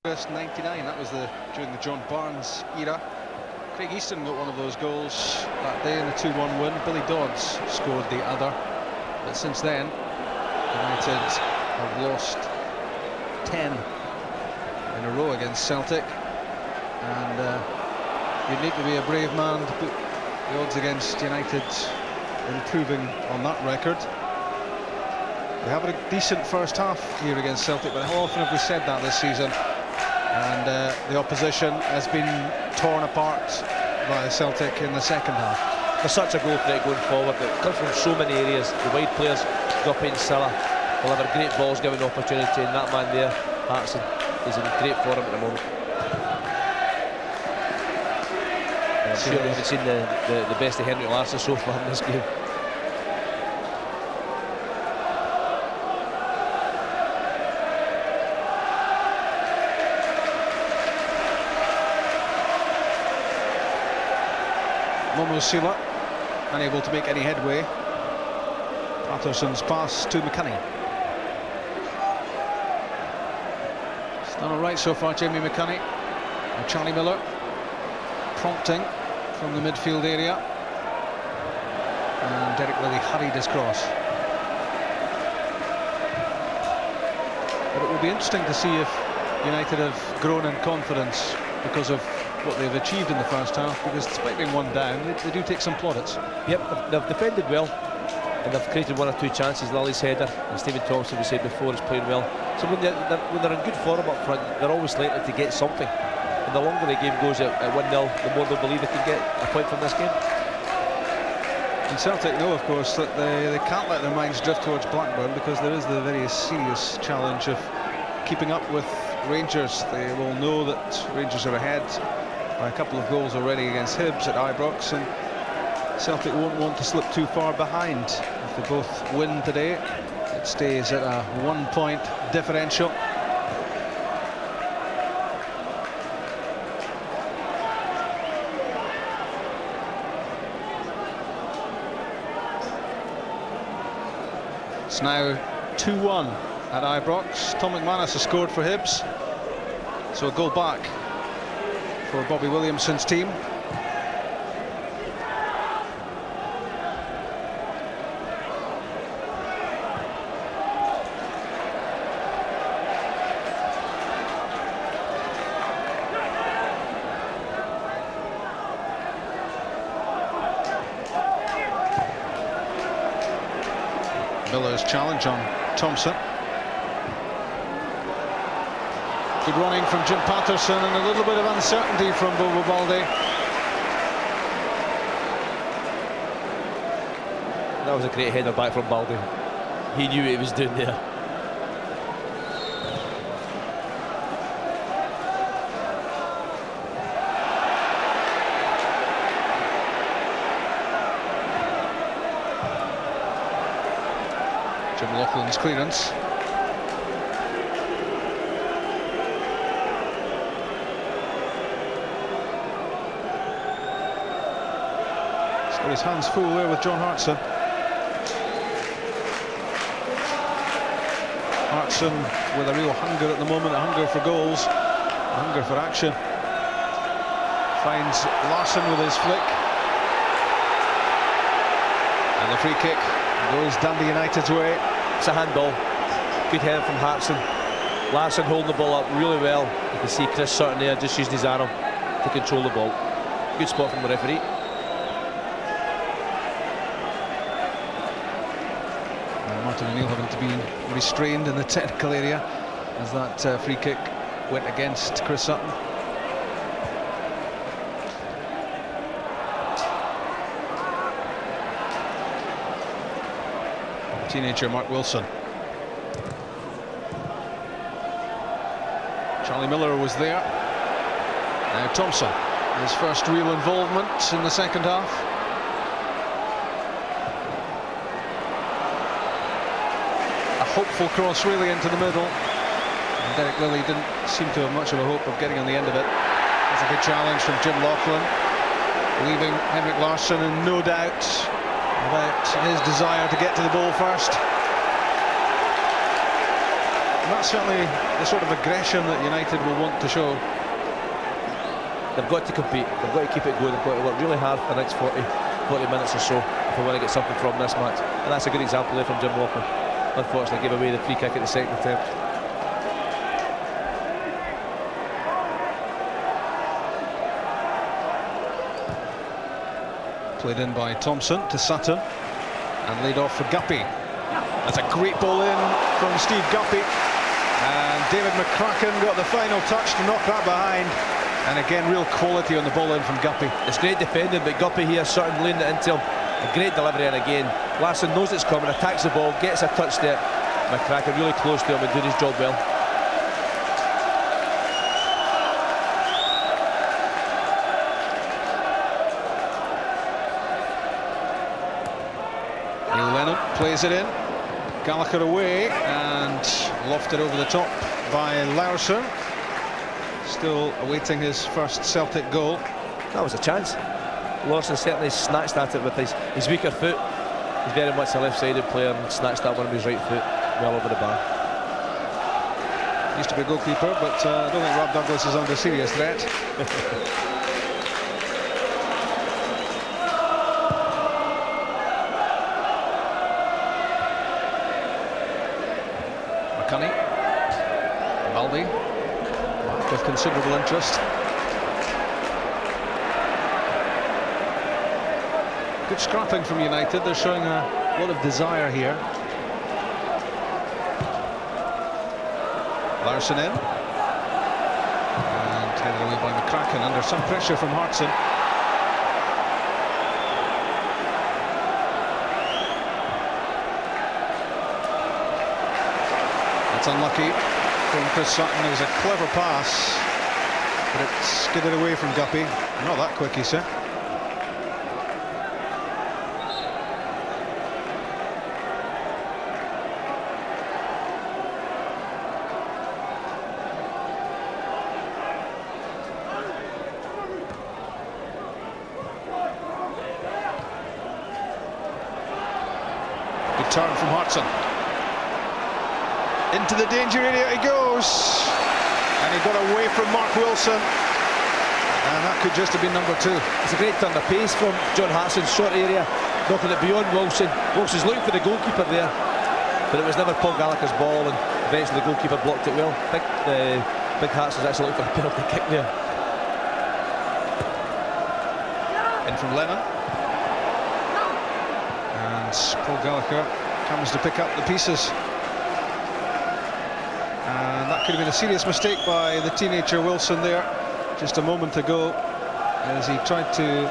August '99, that was during the John Barnes era. Craig Easton got one of those goals that day in the 2-1 win. Billy Dodds scored the other. But since then, United have lost 10 in a row against Celtic. And you'd need to be a brave man to put the odds against United improving on that record. They have a decent first half here against Celtic, but how often have we said that this season? And the opposition has been torn apart by Celtic in the second half. There's such a goal threat going forward. It comes from so many areas. The wide players, Guppy and Silla, will have a great balls given opportunity, and that man there, Hartson, is in great form at the moment. I'm sure we haven't seen the best of Henrik Larsson so far in this game. Silla unable to make any headway. Patterson's pass to McCunny. It's done all right so far, Jamie McCunny. And Charlie Miller prompting from the midfield area. And Derek Lilly hurried his cross. But it will be interesting to see if United have grown in confidence because of what they've achieved in the first half, because despite being one down, they do take some plaudits. Yep, they've defended well, and they've created one or two chances. Lilly's header, and Stephen Thompson, we said before, is playing well. So when they're in good form up front, they're always likely to get something. And the longer the game goes at 1-0, the more they'll believe they can get a point from this game. And Celtic know, of course, that they can't let their minds drift towards Blackburn, because there is the very serious challenge of keeping up with Rangers. They will know that Rangers are ahead by a couple of goals already against Hibs at Ibrox, and Celtic won't want to slip too far behind. If they both win today, it stays at a 1-point differential. It's now 2-1 at Ibrox. Tom McManus has scored for Hibs, so a goal back for Bobby Williamson's team. Miller's challenge on Thompson. Good running from Jim Patterson, and a little bit of uncertainty from Bobo Baldé. That was a great header back from Baldé. He knew what he was doing there. Jim Loughlin's clearance. Got his hands full there with John Hartson. Hartson with a real hunger at the moment, a hunger for goals, a hunger for action. Finds Larsson with his flick. And the free kick goes Dundee United's way. It's a handball. Good header from Hartson. Larsson holding the ball up really well. You can see Chris Sutton there just using his arm to control the ball. Good spot from the referee. Martin O'Neill having to be restrained in the technical area as that free kick went against Chris Sutton. Teenager Mark Wilson. Charlie Miller was there. Now Thompson, his first real involvement in the second half. Hopeful cross really into the middle, and Derek Lilly didn't seem to have much of a hope of getting on the end of it. That's a good challenge from Jim Loughlin, leaving Henrik Larsson in no doubt about his desire to get to the ball first. And that's certainly the sort of aggression that United will want to show. They've got to compete, they've got to keep it going, they've got to work really hard for the next 40 minutes or so if they want to get something from this match. And that's a good example there from Jim Walker. Unfortunately, gave away the free kick at the second attempt. Played in by Thompson to Sutton and laid off for Guppy. That's a great ball in from Steve Guppy, and David McCracken got the final touch to knock that behind. And again, real quality on the ball in from Guppy. It's great defending, but Guppy here Sutton laying it into him. A great delivery, and again Larsson knows it's coming, attacks the ball, gets a touch there. McCracken really close to him and doing his job well. Neil Lennon plays it in. Gallagher away and lofted over the top by Larsson. Still awaiting his first Celtic goal. That was a chance. Larsson certainly snatched at it with his weaker foot. He's very much a left-sided player and snatched that one with his right foot well over the bar. Used to be a goalkeeper, but I don't think Rob Douglas is under serious threat. McCunny, Baldy, with considerable interest. Good scrapping from United. They're showing a lot of desire here. Larsson in. And headed away by McCracken under some pressure from Hartson. That's unlucky from Chris Sutton. It was a clever pass, but it skidded away from Guppy. Not that quick, he said. Good turn from Hartson. Into the danger area he goes, and he got away from Mark Wilson, and that could just have been number 2. It's a great turn of pace from John Hartson's short area, knocking it beyond Wilson. Wilson's looking for the goalkeeper there, but it was never Paul Gallagher's ball, and eventually the goalkeeper blocked it well. Big Hartson's actually looking for a penalty kick there. In from Lennon, and Paul Gallagher comes to pick up the pieces. And that could have been a serious mistake by the teenager Wilson there just a moment ago, as he tried to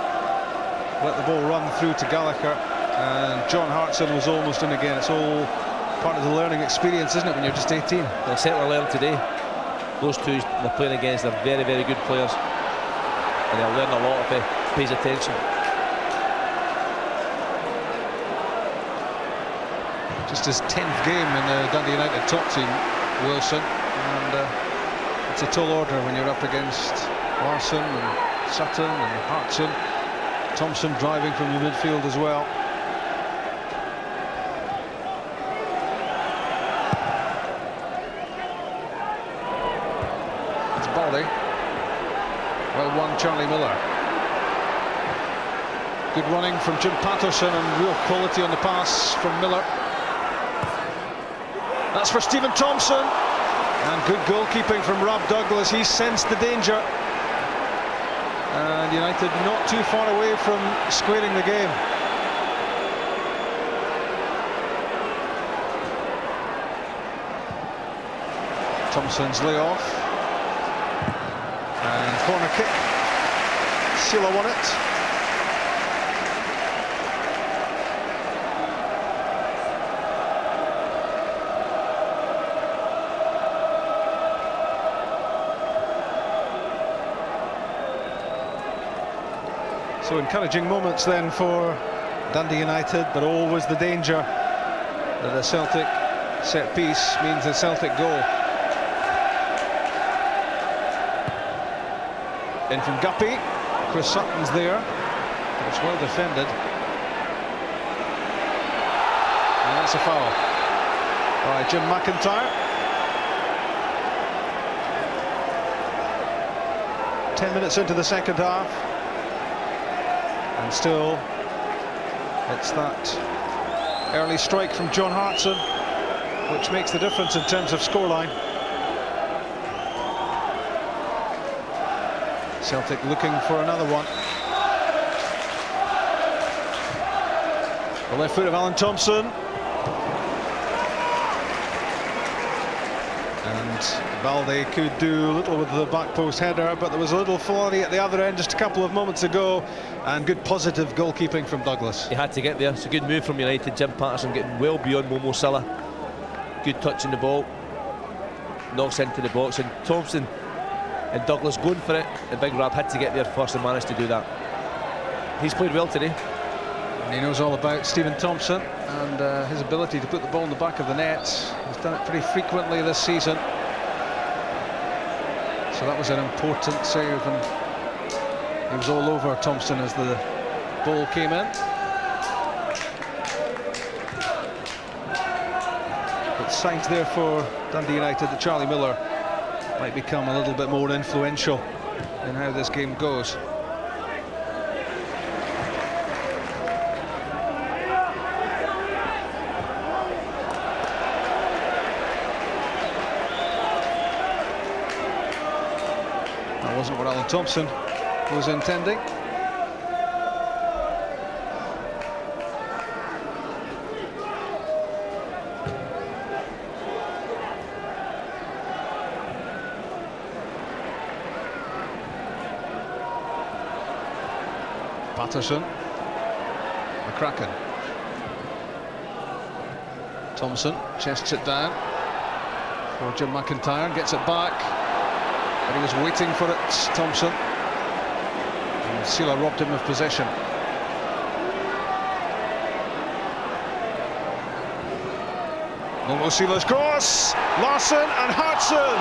let the ball run through to Gallagher, and John Hartson was almost in again. It's all part of the learning experience, isn't it, when you're just 18? They'll certainly learn today. Those two they're playing against are very, very good players, and they'll learn a lot if he pays attention. Just his 10th game in the Dundee United top team, Wilson, and it's a tall order when you're up against Larsson and Sutton and Hartson. Thompson driving from the midfield as well. It's Baldy. Well won, Charlie Miller. Good running from Jim Patterson and real quality on the pass from Miller. That's for Stephen Thompson, and good goalkeeping from Rob Douglas. He sensed the danger, and United not too far away from squaring the game. Thompson's layoff, and corner kick. Sila won it. So encouraging moments then for Dundee United, but always the danger that a Celtic set piece means a Celtic goal. In from Guppy, Chris Sutton's there, it's well defended, and that's a foul by Jim McIntyre. 10 minutes into the second half. And still, it's that early strike from John Hartson which makes the difference in terms of scoreline. Celtic looking for another one. The left foot of Alan Thompson. And Balde could do little with the back post header, but there was a little flurry at the other end just a couple of moments ago, and good positive goalkeeping from Douglas. He had to get there. It's a good move from United. Jim Patterson getting well beyond Momo Salah. Good touch in the ball. Knocks into the box, and Thompson and Douglas going for it. And Big Rab had to get there first and managed to do that. He's played well today. And he knows all about Stephen Thompson and his ability to put the ball in the back of the net. He's done it pretty frequently this season. So that was an important save, and he was all over Thompson as the ball came in. But signs there for Dundee United that Charlie Miller might become a little bit more influential in how this game goes. That wasn't what Alan Thompson was intending. Patterson, McCracken, Thompson chests it down for Jim McIntyre, gets it back, but he was waiting for it, Thompson, and Sila robbed him of possession. Momo Sila's cross, Larsson and Hartson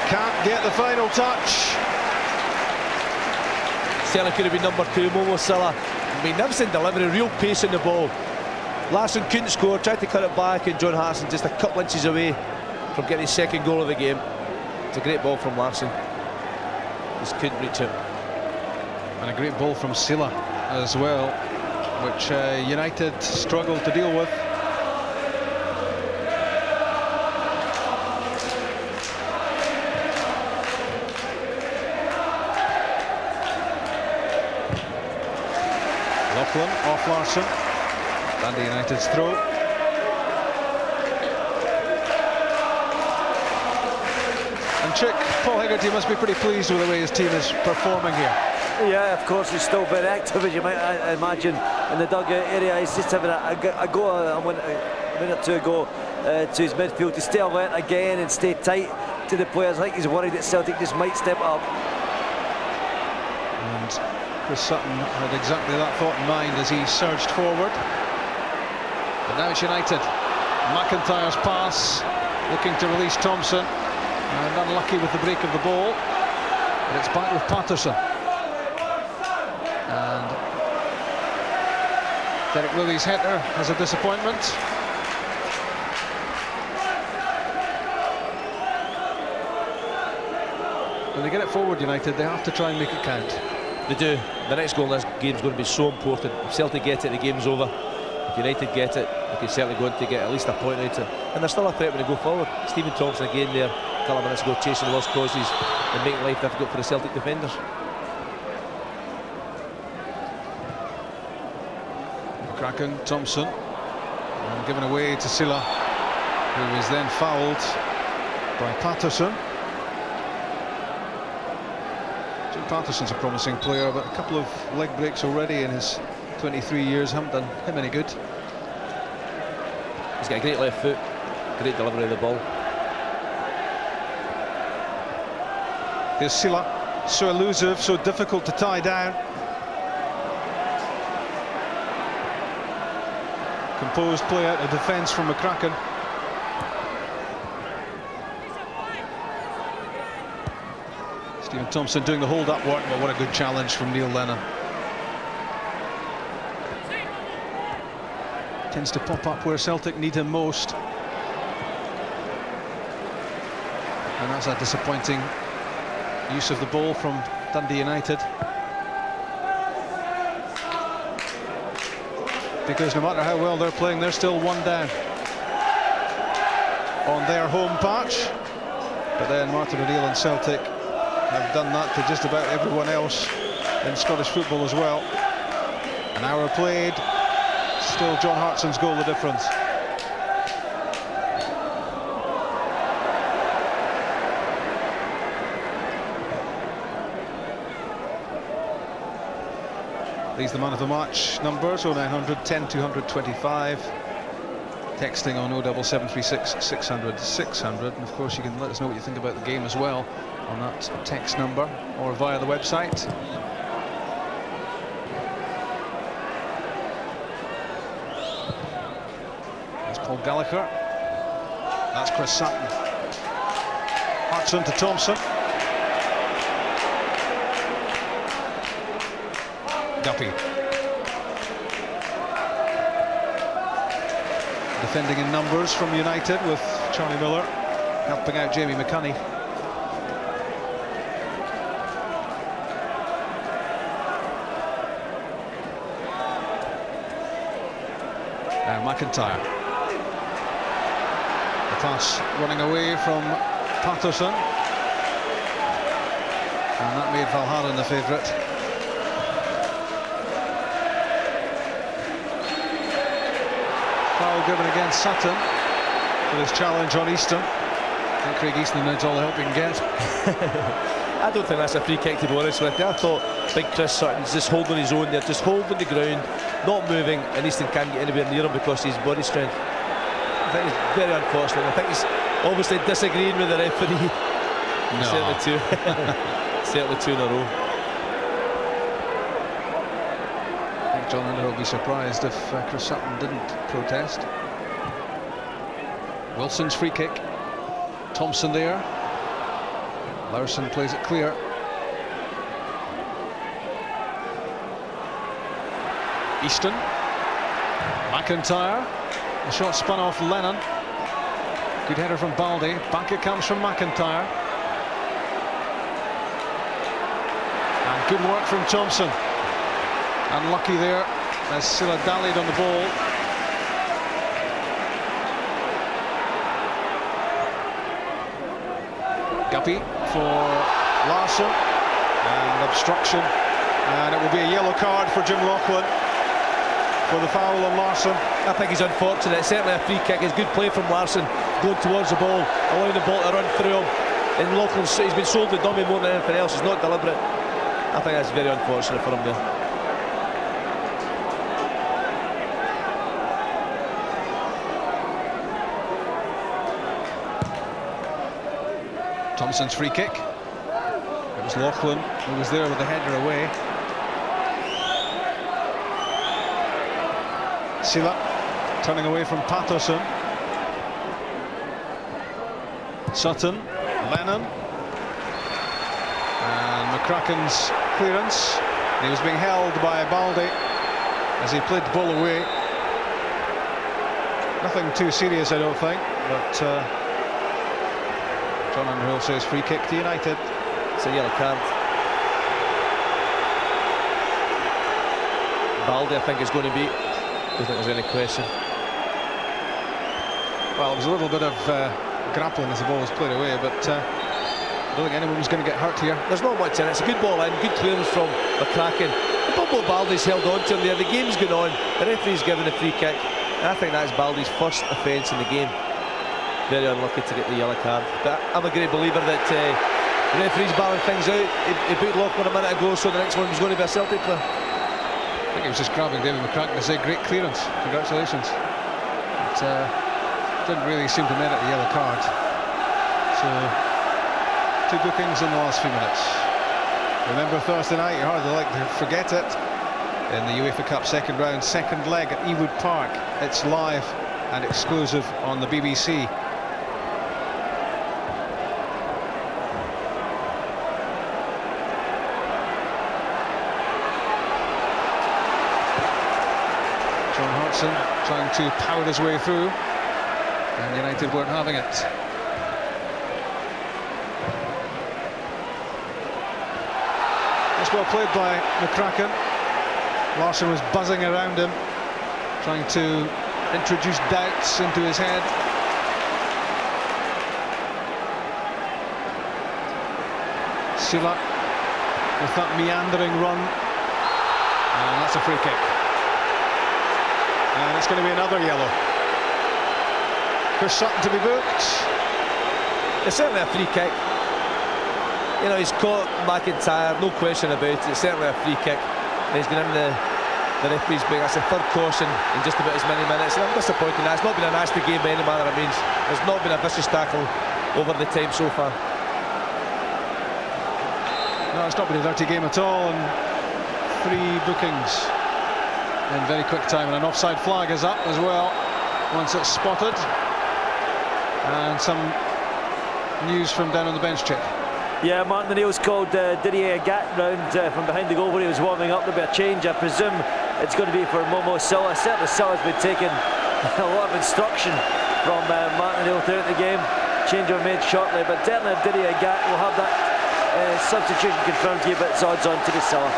can't get the final touch. Celtic could have been number 2. Momo Salah, magnificent delivery, real pace in the ball. Larsson couldn't score, tried to cut it back, and John Hartson just a couple inches away from getting his second goal of the game. It's a great ball from Larsson, just couldn't reach it. And a great ball from Sila as well, which United struggled to deal with. Laughlin off Larsson. Dundee United's throw. And Chick, Paul Hegarty must be pretty pleased with the way his team is performing here. Yeah, of course, he's still very active, as you might imagine, in the dugout area. He's just having a minute or two ago to his midfield to stay alert again and stay tight to the players. I think he's worried that Celtic just might step up. And Chris Sutton had exactly that thought in mind as he surged forward. But now it's United. McIntyre's pass, looking to release Thompson, and unlucky with the break of the ball. But it's back with Patterson. And Derek Willie's header has a disappointment. When they get it forward, United, they have to try and make it count. They do. The next goal in this game is going to be so important. If Celtic get it, the game's over. If United get it, they can certainly go on to get at least a point out of it. And they're still a threat when they go forward. Stephen Thompson again there, a couple of minutes ago, chasing lost causes and making life difficult for the Celtic defenders. McCracken, Thompson, and given away to Sila, who was then fouled by Patterson. Jim Patterson's a promising player, but a couple of leg breaks already in his 23 years haven't done him any good. He's got a great left foot, great delivery of the ball. Here's Sila, so elusive, so difficult to tie down. Composed play out of defence from McCracken. Stephen Thompson doing the hold-up work, but what a good challenge from Neil Lennon. Tends to pop up where Celtic need him most. And that's a disappointing use of the ball from Dundee United. Because no matter how well they're playing, they're still 1 down on their home patch. But then Martin O'Neill and Celtic have done that to just about everyone else in Scottish football as well. An hour played, still John Hartson's goal the difference. These the man of the match numbers: 0900 10 225. Texting on 07736 600 600. And of course you can let us know what you think about the game as well on that text number or via the website. There's Paul Gallagher. That's Chris Sutton. Hartson to Thompson. Guppy. Defending in numbers from United with Charlie Miller helping out Jamie McCunney. Now McIntyre. The pass running away from Patterson. And that made Valharan the favourite. Foul given against Sutton for his challenge on Easton. I think Craig Easton needs all the help he can get. I don't think that's a free kick, to be honest with you. I thought big Chris Sutton's just holding his own there, just holding the ground, not moving, and Easton can't get anywhere near him because of his body strength. I think it's very unfortunate. I think he's obviously disagreeing with the referee. No. Certainly two. Certainly 2 in a row. John Linder will be surprised if Chris Sutton didn't protest. Wilson's free kick. Thompson there. Larson plays it clear. Easton. McIntyre. The shot spun off Lennon. Good header from Baldy. Back it comes from McIntyre. And good work from Thompson. Unlucky there as Silla dallied on the ball. Guppy for Larsson and obstruction, and it will be a yellow card for Jim Laughlin for the foul on Larsson. I think he's unfortunate. It's certainly a free kick. It's good play from Larsson going towards the ball, allowing the ball to run through him, and Laughlin's, he's been sold the dummy more than anything else. It's not deliberate. I think that's very unfortunate for him there. Thompson's free kick. It was Laughlin who was there with the header away. Silla turning away from Patterson. Sutton, Lennon, and McCracken's clearance. He was being held by Baldy as he played the ball away. Nothing too serious, I don't think, but John Underhill says free kick to United. It's a yellow card. Baldy, I think, is going to be. I don't think there's any question. Well, it was a little bit of grappling as the ball was played away, but I don't think anyone was going to get hurt here. There's not much in it. It's a good ball in, good clearance from McCracken. Bumble Baldy's held on to him there. The game's going on. The referee's given a free kick. And I think that's Baldy's first offence in the game. Very unlucky to get the yellow card. But I'm a great believer that the referee's balling things out. He put Laughlin a minute ago, so the next one was going to be a Celtic player. I think he was just grabbing David McCracken to say great clearance. Congratulations. But didn't really seem to merit a yellow card. So 2 bookings in the last few minutes. Remember Thursday night, you're hardly like to forget it. In the UEFA Cup second round, second leg at Ewood Park. It's live and exclusive on the BBC. John Hartson trying to power his way through, and United weren't having it. That's well played by McCracken. Larsson was buzzing around him, trying to introduce doubts into his head. Sila with that meandering run, and that's a free kick. And it's going to be another yellow. Chris Sutton to be booked. It's certainly a free kick. You know, he's caught McIntyre, no question about it. It's certainly a free kick. And he's going in the referee's book. That's the third caution in just about as many minutes. And I'm disappointed that it's not been a nasty game by any manner of means. There's not been a vicious tackle over the time so far. No, it's not been a dirty game at all, and 3 bookings in very quick time, and an offside flag is up as well once it's spotted. And some news from down on the bench, Chick. Yeah, Martin O'Neill's called Didier Agat round from behind the goal where he was warming up. There'll be a change. I presume it's going to be for Momo Silla. Certainly Silla's been taking a lot of instruction from Martin O'Neill throughout the game. Change will be made shortly, but definitely Didier Agat will have that substitution confirmed here, but it's odds on to be Silla.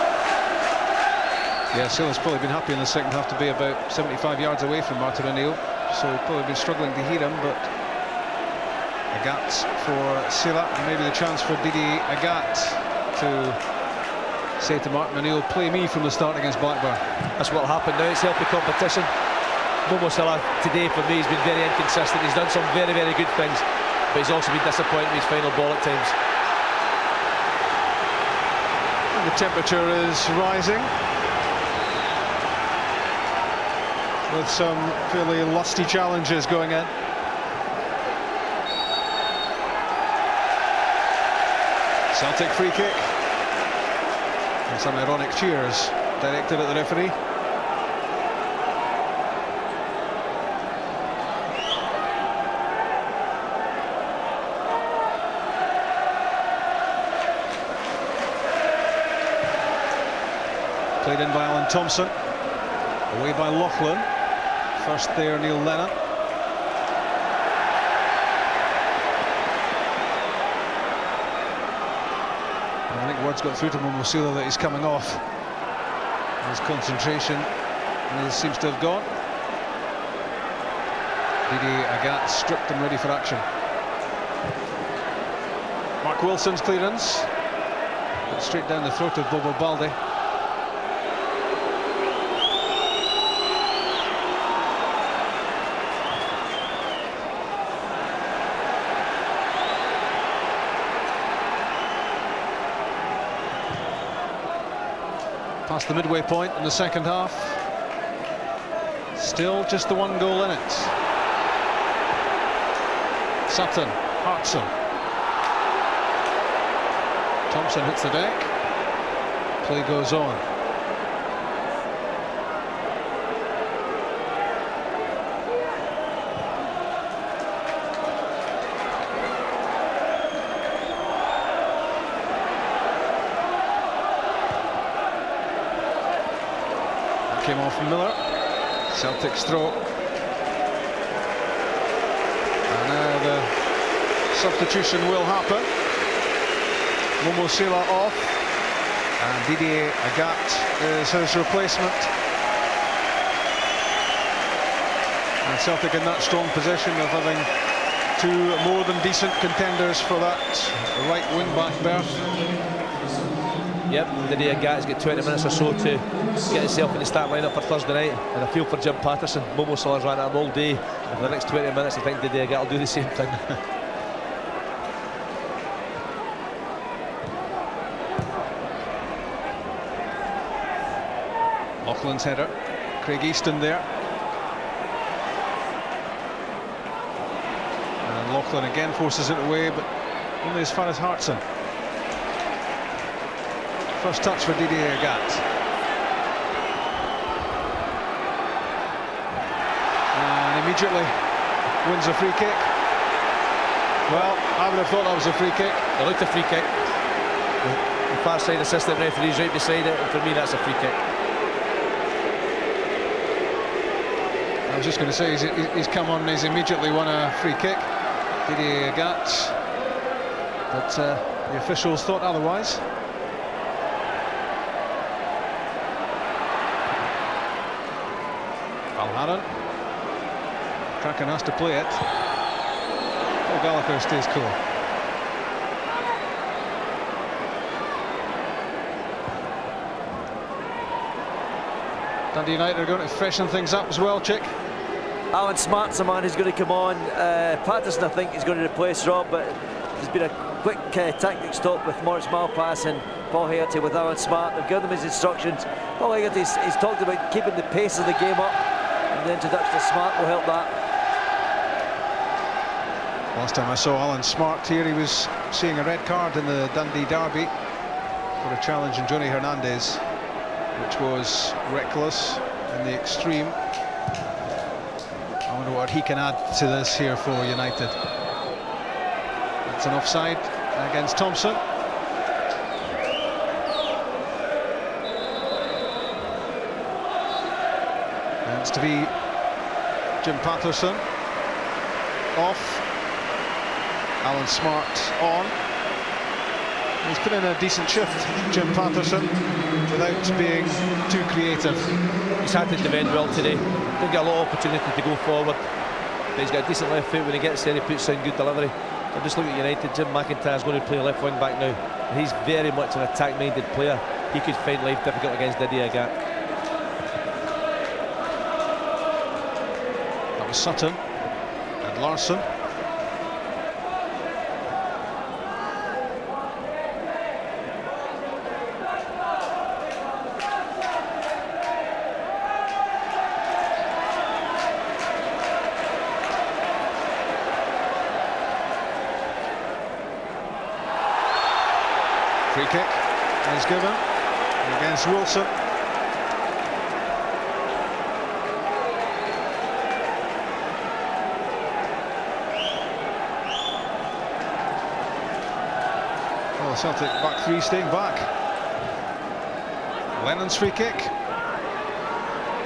Yeah, Silla's probably been happy in the second half to be about 75 yards away from Martin O'Neill, so he's probably been struggling to hear him, but Agat for Silla, and maybe the chance for Didier Agat to say to Martin O'Neill, play me from the start against Blackburn. That's what'll happen now. It's healthy competition. Momo Silla today for me has been very inconsistent. He's done some very, very good things, but he's also been disappointed with his final ball at times. And the temperature is rising, with some fairly lusty challenges going in. Celtic free kick, and some ironic cheers directed at the referee. Played in by Alan Thompson, away by Loughlin. First there, Neil Lennon. I think word's got through to Momo Silla that he's coming off. His concentration seems to have gone. Didier Agat stripped and ready for action. Mark Wilson's clearance, straight down the throat of Bobo Balde. Past the midway point in the second half. Still just the 1 goal in it. Sutton, Hartson. Thompson hits the deck. Play goes on. Came off Miller. Celtic's throw. And now the substitution will happen. Momo Silla off, and Didier Agat is his replacement. And Celtic in that strong position of having 2 more than decent contenders for that right wing-back berth. Yep, Didier Agat's got 20 minutes or so to get himself in the start lineup for Thursday night, and I feel for Jim Patterson. Momo Silla's ran at him all day, and for the next 20 minutes I think Didier Agat will do the same thing. Laughlin's header, Craig Easton there. And Loughlin again forces it away, but only as far as Hartson. First touch for Didier Agat. And immediately wins a free kick. Well, I would have thought that was a free kick. It looked a free kick. The far side assistant referee's right beside it, and for me that's a free kick. I was just going to say, he's come on and he's immediately won a free kick, Didier Agat, but the officials thought otherwise. O'Haran. Kraken has to play it. Paul Gallagher stays cool. Dundee United are going to freshen things up as well, Chick. Alan Smart's the man who's going to come on. Patterson, I think, is going to replace Rob, but there's been a quick tactic stop with Moritz Malpass and Paul Hegarty with Alan Smart. They've given him his instructions. Paul Hegarty's he's talked about keeping the pace of the game up, and the introduction of Smart will help that. Last time I saw Alan Smart here, he was seeing a red card in the Dundee derby for a challenge on Johnny Hernandez, which was reckless in the extreme. I wonder what he can add to this here for United. It's an offside against Thompson. And it's to be Jim Patterson off. Alan Smart on. He's put in a decent shift, Jim Patterson, without being too creative. He's had to defend well today. Didn't get a lot of opportunity to go forward, but he's got a decent left foot. When he gets there, he puts in good delivery. So just look at United. Jim McIntyre's going to play left wing back now. He's very much an attack-minded player. He could find life difficult against Didier Gap. That was Sutton and Larsson. Free kick is given against Wilson. Well, Celtic back three staying back. Lennon's free kick,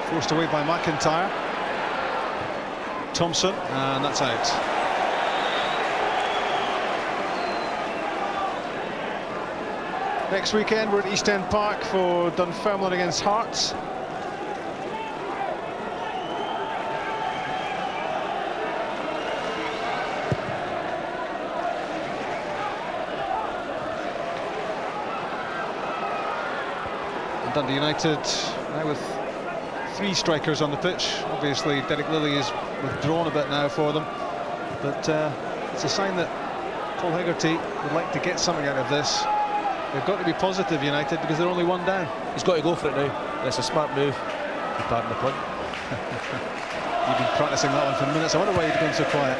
forced away by McIntyre. Thompson, and that's out. Next weekend we're at East End Park for Dunfermline against Hearts. And Dundee United now with three strikers on the pitch. Obviously Derek Lilly is withdrawn a bit now for them, but it's a sign that Paul Hegarty would like to get something out of this. They've got to be positive, United, because they're only one down. He's got to go for it now, and it's a smart move. Pardon the pun. You've been practicing that one for minutes. I wonder why you've gone so quiet.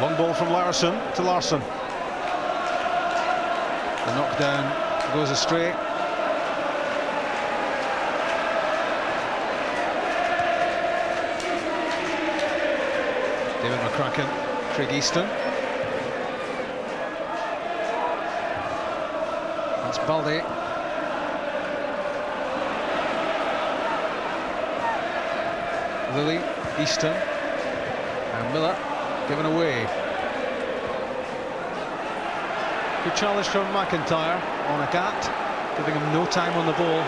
Long ball from Larsson to Larsson. The knockdown goes astray. David McCracken, Craig Easton. That's Balde. Lilly, Easton, and Miller given away. Good challenge from McIntyre on Agat, giving him no time on the ball.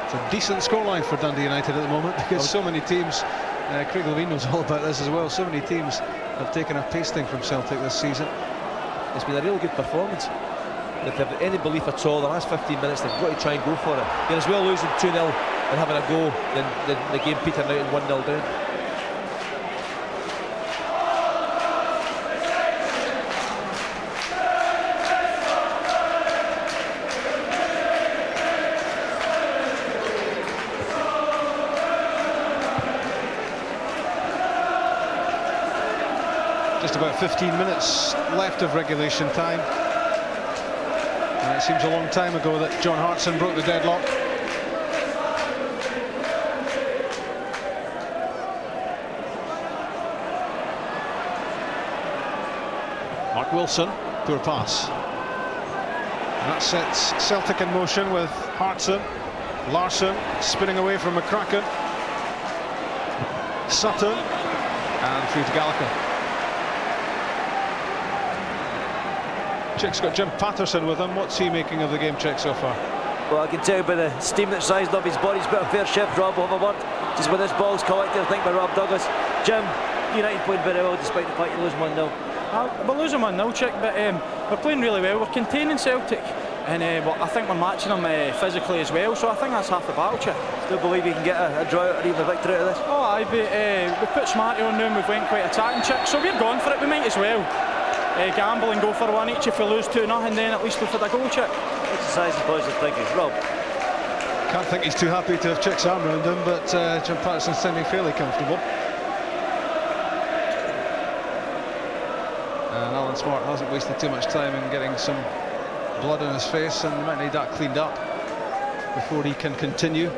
It's a decent scoreline for Dundee United at the moment, because so many teams, Craig Levine knows all about this as well, so many teams have taken a pasting from Celtic this season. It's been a real good performance. If they have any belief at all, the last 15 minutes they've got to try and go for it. They're as well losing 2-0 and having a go than the game petering out and 1-0 down. Just about 15 minutes left of regulation time. And it seems a long time ago that John Hartson broke the deadlock. Wilson, poor pass. And that sets Celtic in motion with Hartson. Larsson spinning away from McCracken. Sutton, and through to Gallagher. Chick's got Jim Patterson with him. What's he making of the game, Chick, so far? Well, I can tell by the steam that's rising up his body, he's got a fair shift. Rob will have a word just when this ball's collected, I think, by Rob Douglas. Jim, United playing very well despite the fact you lose 1-0. We're losing 1-0, Chick, but we're playing really well. We're containing Celtic, and I think we're matching them physically as well, so I think that's half the battle, Chick. Still believe you can get a draw or even a victory out of this? Oh, aye, we put Smarty on now and we've went quite attacking, Chick, so we're going for it. We might as well gamble and go for one each. If we lose 2-0, then at least we've had a goal, Chick. Exercise and positive thinking. Rob? Can't think he's too happy to have Chick's arm around him, but Jim Patterson's sounding fairly comfortable. And Alan Smart hasn't wasted too much time in getting some blood on his face, and he might need that cleaned up before he can continue.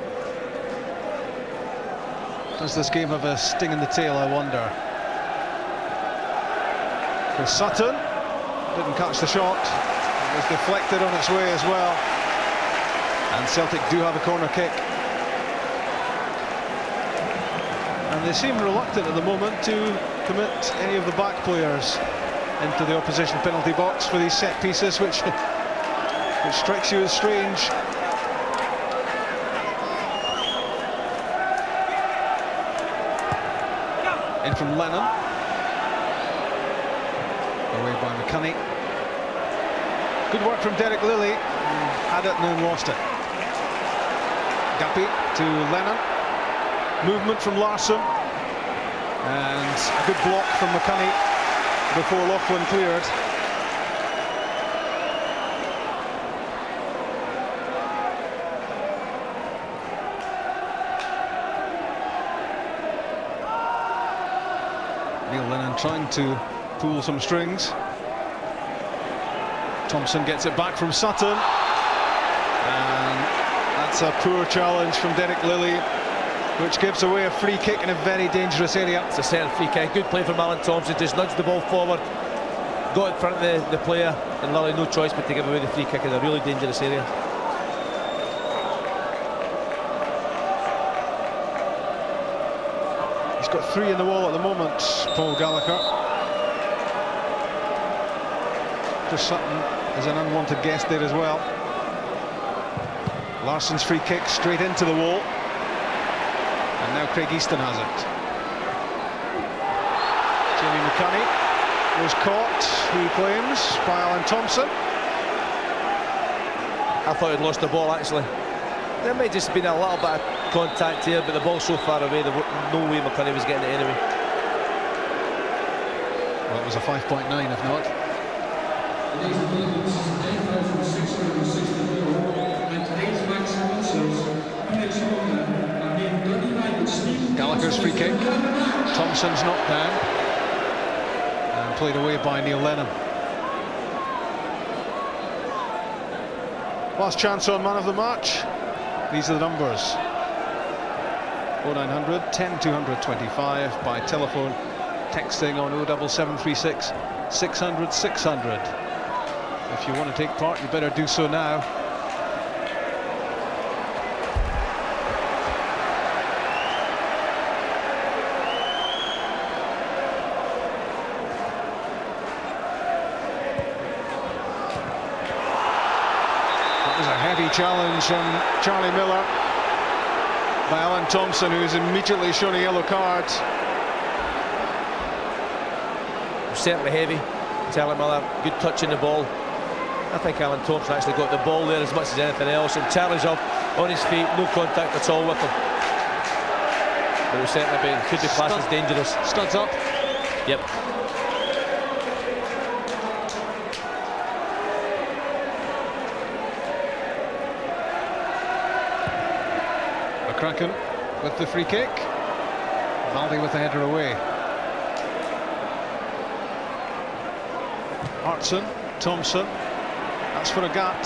Does this game have a sting in the tail, I wonder? For Sutton, didn't catch the shot. It was deflected on its way as well. And Celtic do have a corner kick. And they seem reluctant at the moment to commit any of the back players into the opposition penalty box for these set pieces, which strikes you as strange. In from Lennon. Away by McCunney. Good work from Derek Lilly. Had it and then lost it. Guppy to Lennon. Movement from Larsson. And a good block from McCunney before Loughlin cleared. Neil Lennon trying to pull some strings. Thompson gets it back from Sutton, and that's a poor challenge from Derek Lilly, which gives away a free kick in a very dangerous area. It's a certain free kick. Good play from Alan Thompson, just nudged the ball forward, got in front of the player, and Lilly no choice but to give away the free kick in a really dangerous area. He's got 3 in the wall at the moment, Paul Gallagher. Chris Sutton is an unwanted guest there as well. Larsson's free kick straight into the wall. And now Craig Easton has it. Jamie McCunney was caught, he claims, by Alan Thompson. I thought he'd lost the ball, actually. There may just been a little bit of contact here, but the ball's so far away, there was no way McCunney was getting it anyway. Well, it was a 5.9 if not. Gallagher's free kick. Thompson's knocked down and played away by Neil Lennon. Last chance on man of the match. These are the numbers: 0900 10 225 by telephone, texting on 07736 600 600. If you want to take part, you better do so now. That was a heavy challenge from Charlie Miller by Alan Thompson, who's immediately shown a yellow card. Certainly heavy. Charlie Miller, good touch in the ball. I think Alan Thompson actually got the ball there as much as anything else, and Charlie's up on his feet, no contact at all with him. But it was certainly could be classed as dangerous. Studs up. Yep. McCracken with the free kick. Baldy with the header away. Hartson, Thompson. That's for a gap.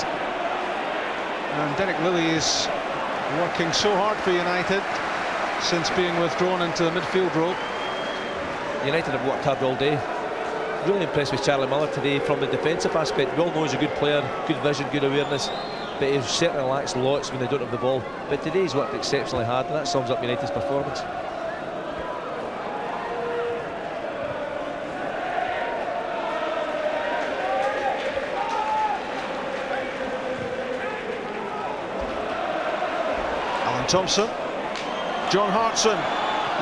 And Derek Lilly is working so hard for United since being withdrawn into the midfield role. United have worked hard all day. really impressed with Charlie Miller today from the defensive aspect. We all know he's a good player, good vision, good awareness, but he certainly lacks lots when they don't have the ball. But today he's worked exceptionally hard, and that sums up United's performance. Alan Thompson, John Hartson.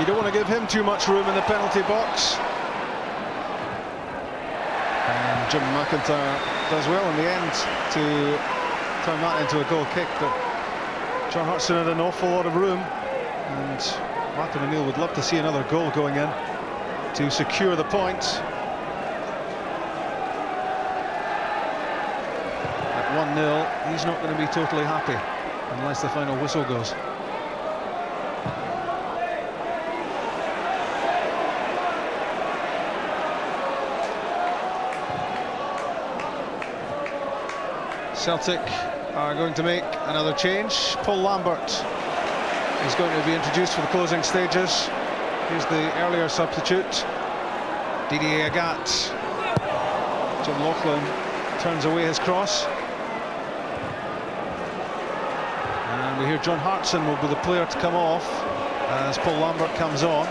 You don't want to give him too much room in the penalty box. And Jim McIntyre does well in the end to turn that into a goal kick, but John Hartson had an awful lot of room, and Martin O'Neill would love to see another goal going in to secure the point. At 1-0, he's not going to be totally happy unless the final whistle goes. Celtic are going to make another change. Paul Lambert is going to be introduced for the closing stages. Here's the earlier substitute, Didier Agat. Jim Laughlin turns away his cross. And we hear John Hartson will be the player to come off as Paul Lambert comes on.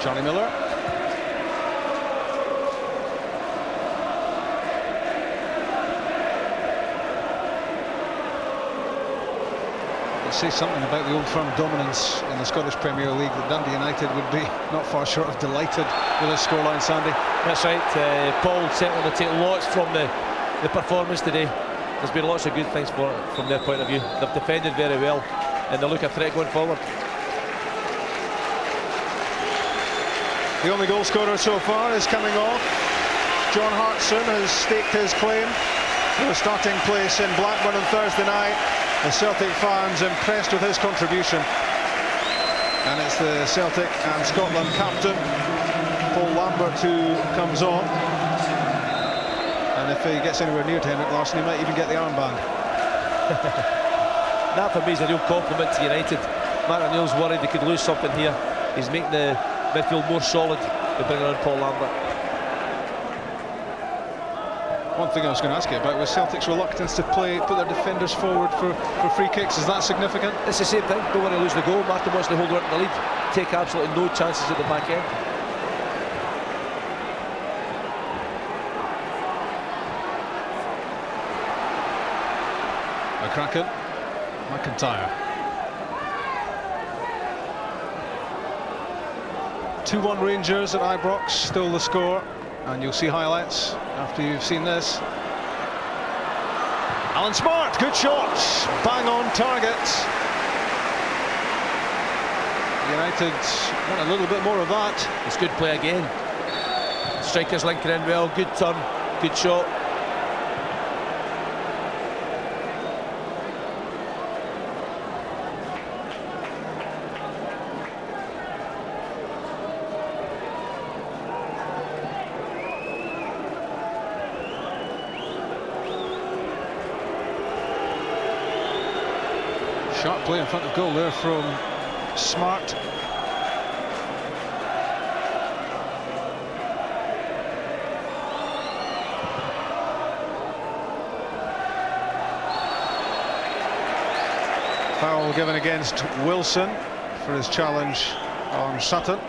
Johnny Miller. It says something about the old firm dominance in the Scottish Premier League that Dundee United would be not far short of delighted with this scoreline, Sandy. That's right. Paul certainly will take lots from the performance today. There's been lots of good things from their point of view. They've defended very well, and they look a threat going forward. The only goal scorer so far is coming off. John Hartson has staked his claim for a starting place in Blackburn on Thursday night. The Celtic fans impressed with his contribution. And it's the Celtic and Scotland captain, Paul Lambert, who comes on. And if he gets anywhere near to Henrik Larsson, he might even get the armband. That for me is a real compliment to United. Martin O'Neill's worried they could lose something here. He's making the midfield more solid by bringing on Paul Lambert. One thing I was going to ask you about was Celtic's reluctance to put their defenders forward for free kicks. Is that significant? It's the same thing. Don't want to lose the goal. Martin wants to hold on to the lead. Take absolutely no chances at the back end. McCracken, McIntyre. 2-1 Rangers at Ibrox, still the score, and you'll see highlights after you've seen this. Alan Smart, good shots, bang on target. United want a little bit more of that. It's good play again. Strikers linking in well, good turn, good shot. Sharp play in front of goal there from Smart. Foul given against Wilson for his challenge on Sutton.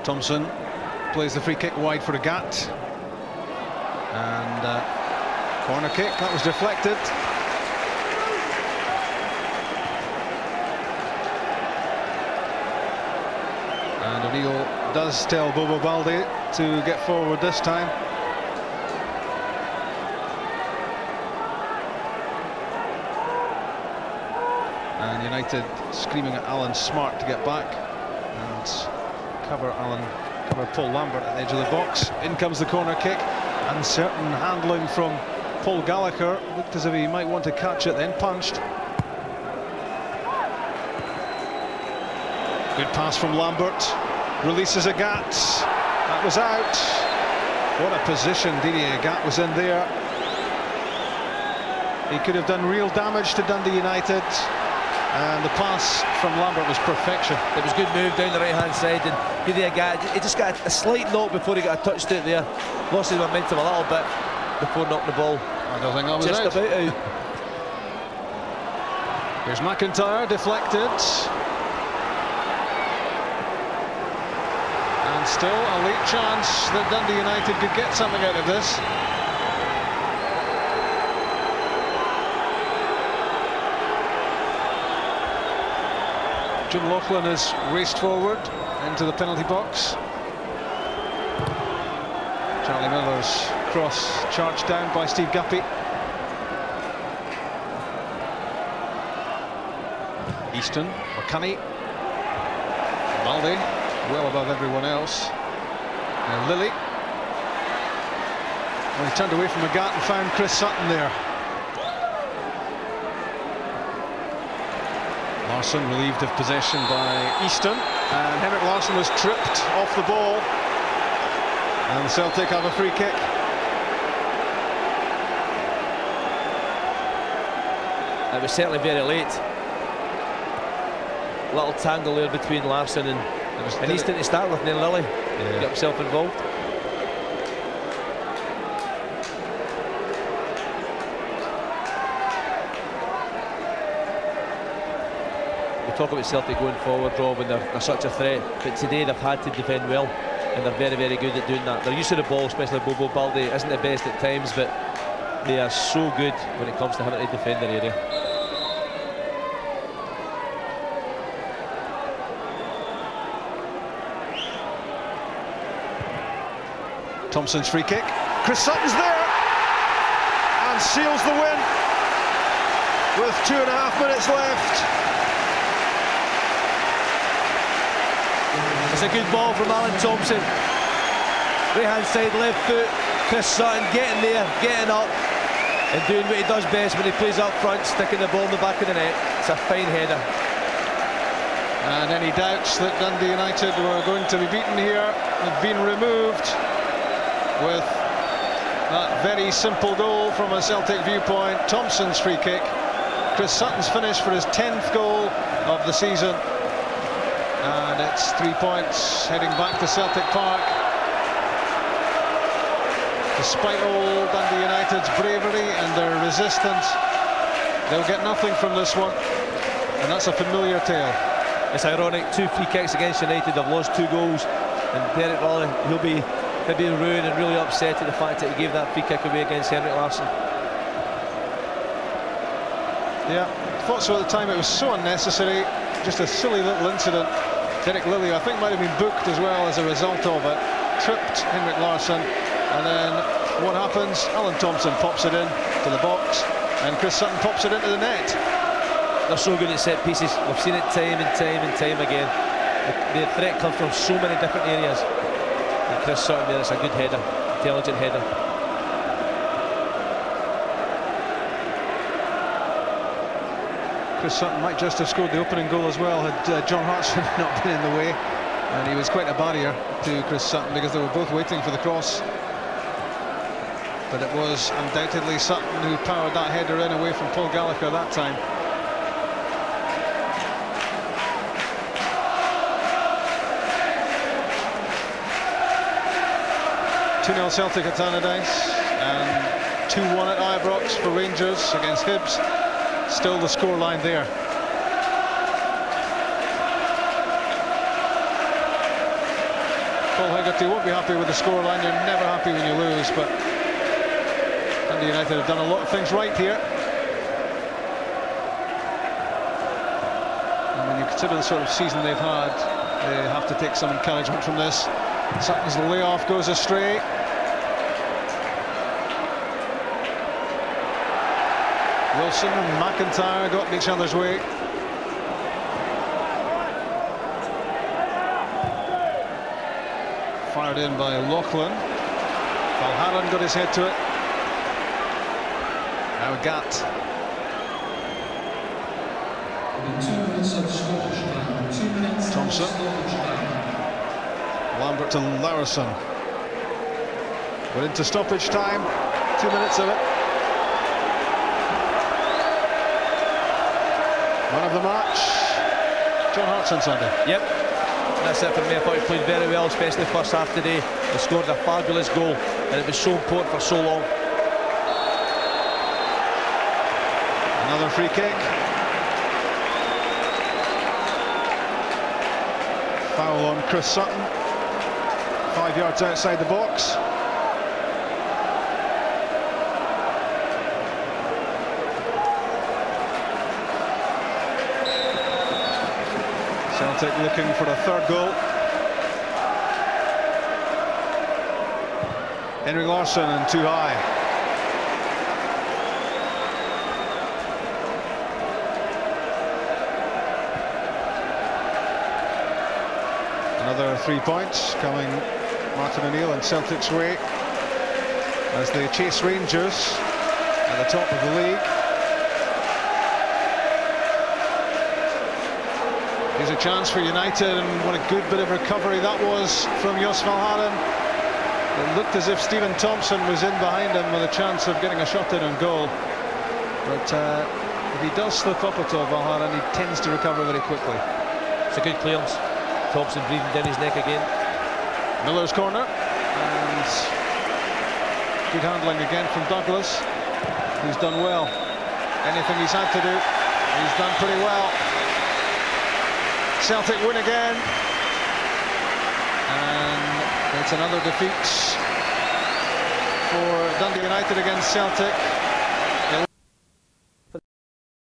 Thompson plays the free kick wide for Agat, and corner kick that was deflected. And O'Neill does tell Bobo Baldé to get forward this time. And United screaming at Alan Smart to get back and cover Paul Lambert at the edge of the box. In comes the corner kick, and certain handling from Paul Gallagher looked as if he might want to catch it, then punched. Good pass from Lambert. Releases Agat. That was out. What a position Didier Agat was in there. He could have done real damage to Dundee United. And the pass from Lambert was perfection. It was a good move down the right-hand side, and Didier Agat, he just got a slight knock before he got a touch to it there. Lost his momentum a little bit before knocking the ball. I don't think that was just out. About out. Here's McIntyre, deflected. And still a late chance that Dundee United could get something out of this. Jim Laughlin has raced forward into the penalty box. Charlie Miller's cross charged down by Steve Guppy. Easton, McCunny, Baldy, well above everyone else. And Lilly. Well, he turned away from Agat and found Chris Sutton there. Larsson relieved of possession by Easton, and Henrik Larsson was tripped off the ball, and Celtic have a free kick. It was certainly very late. Little tangle there between Larsson and Easton to start with, and then Lilly got himself involved. Talk about Celtic going forward, Rob, when they're such a threat, but today they've had to defend well, and they're very, very good at doing that. They're used to the ball, especially Bobo Balde isn't the best at times, but they are so good when it comes to having to defend their area. Thompson's free kick. Chris Sutton's there and seals the win with 2.5 minutes left. It's a good ball from Alan Thompson. Right hand side, left foot. Chris Sutton getting there, getting up, and doing what he does best when he plays up front, sticking the ball in the back of the net. It's a fine header. And any doubts that Dundee United were going to be beaten here have been removed with that very simple goal from a Celtic viewpoint. Thompson's free kick. Chris Sutton's finish for his 10th goal of the season. And it's 3 points heading back to Celtic Park. Despite all Dundee United's bravery and their resistance, they'll get nothing from this one, and that's a familiar tale. It's ironic, 2 free kicks against United, they've lost 2 goals, and Derek Lally, he'll be ruined and really upset at the fact that he gave that free kick away against Henrik Larsson. Yeah, I thought so at the time. It was so unnecessary, just a silly little incident. Derek Lilly, I think, might have been booked as well as a result of it. Tripped Henrik Larsson, and then what happens? Alan Thompson pops it in to the box, and Chris Sutton pops it into the net. They're so good at set pieces. We've seen it time and time and time again. The threat comes from so many different areas. And Chris Sutton there, it's a good header, intelligent header. Chris Sutton might just have scored the opening goal as well had John Hartson not been in the way, and he was quite a barrier to Chris Sutton because they were both waiting for the cross. But it was undoubtedly Sutton who powered that header in away from Paul Gallagher that time. (2-0) Celtic at Tannadice, and 2-1 at Ibrox for Rangers against Hibs. Still the scoreline there. Paul Hegarty won't be happy with the scoreline. You're never happy when you lose, but Dundee United have done a lot of things right here. And when you consider the sort of season they've had, they have to take some encouragement from this. Sutton's layoff goes astray. Wilson and McIntyre got in each other's way. Fired in by Laughlin. Valharan got his head to it. Now Gat. 2 minutes of stoppage time. 2 minutes Thompson. of stoppage time. Lambert to Laurison. We're into stoppage time. 2 minutes of it. Man of the match, John Hartson Sunday. Yep, that's it for me. I thought he played very well, especially the first half today. He scored a fabulous goal, and it was so important for so long. Another free kick. Foul on Chris Sutton. 5 yards outside the box. Celtic looking for a third goal. Henry Larsson and too high. Another 3 points coming Martin O'Neill and Celtic's way as they chase Rangers at the top of the league. Here's a chance for United, and what a good bit of recovery that was from Jos Valhaeren. It looked as if Stephen Thompson was in behind him with a chance of getting a shot in on goal. But if he does slip up at all, Valhaeren, he tends to recover very quickly. It's a good clearance. Thompson breathing down his neck again. Miller's corner, and good handling again from Douglas, who's done well. Anything he's had to do, he's done pretty well. Celtic win again, and it's another defeat for Dundee United against Celtic.